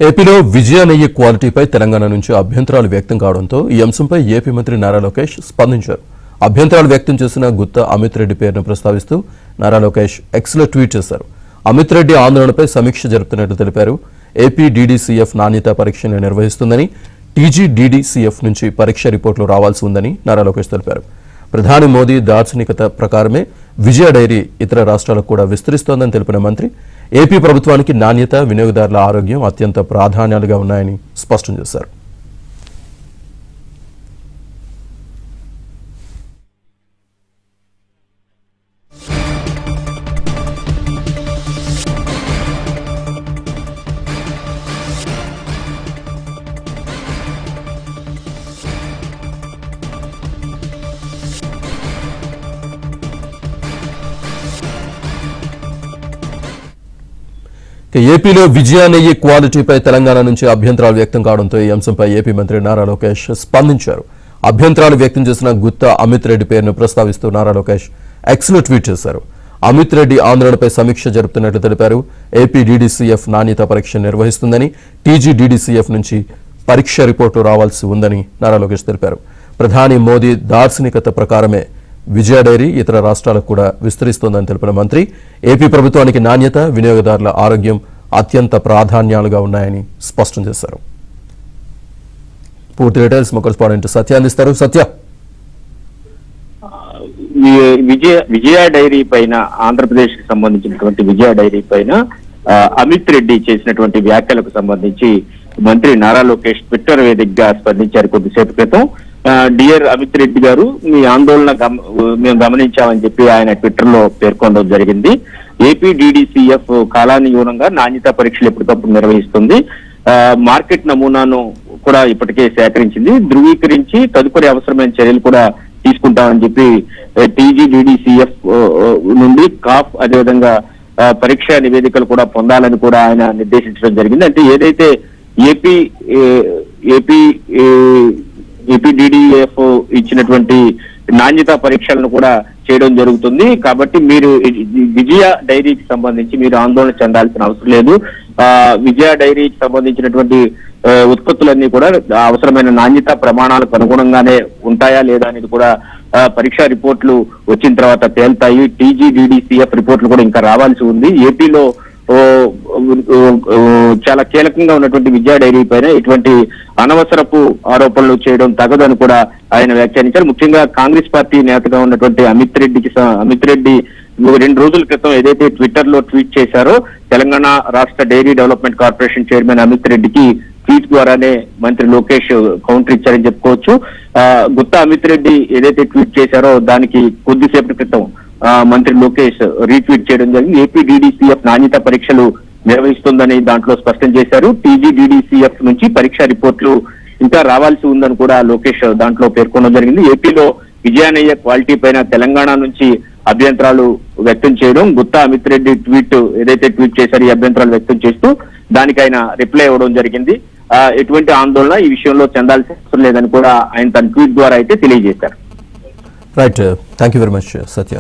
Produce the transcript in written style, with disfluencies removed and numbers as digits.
ఏపీలో విజయ నెయ్యి క్వాలిటీపై తెలంగాణ నుంచి అభ్యంతరాలు వ్యక్తం కావడంతో ఈ అంశంపై ఏపీ మంత్రి నారా లోకేష్ స్పందించారు. అభ్యంతరాలు వ్యక్తం చేసిన గుత్తా అమిత్ రెడ్డి పేరును ప్రస్తావిస్తూ నారా లోకేష్ ఎక్స్లో ట్వీట్ చేశారు. అమిత్ రెడ్డి ఆందోళనపై సమీక్ష జరుపుతున్నట్లు తెలిపారు. ఏపీ డీడీసీఎఫ్ నాణ్యతా పరీక్షను నిర్వహిస్తుందని, టీజీడీడీసీఎఫ్ నుంచి పరీక్ష రిపోర్టులు రావాల్సి ఉందని నారా లోకేష్ తెలిపారు. ప్రధాని మోదీ దార్శనికత ప్రకారమే విజయ డైరీ ఇతర రాష్ట్రాలకు కూడా విస్తరిస్తోందని తెలిపిన మంత్రి ఏపీ ప్రభుత్వానికి నాణ్యత, వినియోగదారుల ఆరోగ్యం అత్యంత ప్రాధాన్యాలుగా ఉన్నాయని స్పష్టం చేశారు. ఏపీలో విజయ నెయ్యి క్వాలిటీపై తెలంగాణ నుంచి అభ్యంతరాలు వ్యక్తం కావడంతో ఈ అంశంపై ఏపీ మంత్రి నారా లోకేష్ స్పందించారు. అభ్యంతరాలు వ్యక్తం చేసిన గుత్తా అమిత్ రెడ్డి పేరును ప్రస్తావిస్తూ నారా లోకేష్ ఎక్స్లో ట్వీట్ చేశారు. అమిత్ రెడ్డి ఆందోళనపై సమీక్ష జరుపుతున్నట్లు తెలిపారు. ఏపీ డీడీసీఎఫ్ నాణ్యత పరీక్ష నిర్వహిస్తుందని, టీజీడీడీసీఎఫ్ నుంచి పరీక్ష రిపోర్టు రావాల్సి ఉందని నారా లోకేష్ తెలిపారు. ప్రధాని మోదీ దార్శనికత ప్రకారమే విజయ డైరీ ఇతర రాష్ట్రాలకు కూడా విస్తరిస్తోందని తెలిపిన మంత్రి ఏపీ ప్రభుత్వానికి నాణ్యత, వినియోగదారుల ఆరోగ్యం అత్యంత ప్రాధాన్యాలుగా ఉన్నాయని స్పష్టం చేశారు. పూర్తి డీటెయిల్స్ మా కరెస్పాండెంట్ సత్య అందిస్తారు. సత్య, విజయ డైరీ పైన, ఆంధ్రప్రదేశ్ కి సంబంధించినటువంటి విజయ డైరీ పైన అమిత్ రెడ్డి చేసినటువంటి వ్యాఖ్యలకు సంబంధించి మంత్రి నారా లోకేష్ ట్విట్టర్ వేదికగా స్పందించారు కొద్దిసేపు క్రితం. డియర్ అమిత్ రెడ్డి గారు, మీ ఆందోళన మేము గమనించామని చెప్పి ఆయన ట్విట్టర్ లో పేర్కొనడం జరిగింది. ఏపీ డీడీసీఎఫ్ కాలానుగుణంగా నాణ్యతా పరీక్షలు ఎప్పటికప్పుడు నిర్వహిస్తుంది. మార్కెట్ నమూనాను కూడా ఇప్పటికే సేకరించింది, ధృవీకరించి తదుపరి అవసరమైన చర్యలు కూడా తీసుకుంటామని చెప్పి టీజీడీడీసీఎఫ్ నుండి కాఫ్ అదేవిధంగా పరీక్షా నివేదికలు కూడా పొందాలని కూడా ఆయన నిర్దేశించడం జరిగింది. అంటే ఏదైతే ఏపీడీడీఎఫ్ ఇచ్చినటువంటి నాణ్యతా పరీక్షలను కూడా చేయడం జరుగుతుంది. కాబట్టి మీరు విజయ డైరీకి సంబంధించి మీరు ఆందోళన చెందాల్సిన అవసరం లేదు. విజయ డైరీకి సంబంధించినటువంటి ఉత్పత్తులన్నీ కూడా అవసరమైన నాణ్యతా ప్రమాణాలకు అనుగుణంగానే ఉంటాయా లేదా అనేది కూడా పరీక్షా రిపోర్టులు వచ్చిన తర్వాత తేల్తాయి. టీజీడీడీసీఎఫ్ రిపోర్టులు కూడా ఇంకా రావాల్సి ఉంది. ఏపీలో చాలా కీలకంగా ఉన్నటువంటి విజయ డైరీ పైన ఇటువంటి అనవసరపు ఆరోపణలు చేయడం తగదని కూడా ఆయన వ్యాఖ్యానించారు. ముఖ్యంగా కాంగ్రెస్ పార్టీ నేతగా ఉన్నటువంటి అమిత్ రెడ్డి 2 రోజుల క్రితం ఏదైతే ట్విట్టర్ లో ట్వీట్ చేశారో, తెలంగాణ రాష్ట్ర dairy development corporation chairman Amit రెడ్డికి ట్వీట్ ద్వారానే మంత్రి లోకేష్ కౌంటర్ ఇచ్చారని చెప్పుకోవచ్చు. గుత్తా అమిత్ రెడ్డి ఏదైతే ట్వీట్ చేశారో దానికి కొద్దిసేపటి క్రితం మంత్రి లోకేష్ రీట్వీట్ చేయడం జరిగింది. ఏపీ డీడీసీఎఫ్ నాణ్యత పరీక్షలు నిర్వహిస్తుందని దాంట్లో స్పష్టం చేశారు. టీజీడీడీసీఎఫ్ నుంచి పరీక్షా రిపోర్టులు ఇంకా రావాల్సి ఉందని కూడా లోకేష్ దాంట్లో పేర్కొనడం జరిగింది. ఏపీలో విజయ నెయ్యి క్వాలిటీ పైన తెలంగాణ నుంచి అభ్యంతరాలు వ్యక్తం చేయడం, గుత్తా అమిత్ రెడ్డి ఏదైతే ట్వీట్ చేశారో ఈ అభ్యంతరాలు వ్యక్తం చేస్తూ దానికి ఆయన రిప్లై ఇవ్వడం జరిగింది. ఎటువంటి ఆందోళన ఈ విషయంలో చెందాల్సిన అవసరం లేదని కూడా ఆయన తన ట్వీట్ ద్వారా అయితే తెలియజేశారు. Right, thank you very much Satya.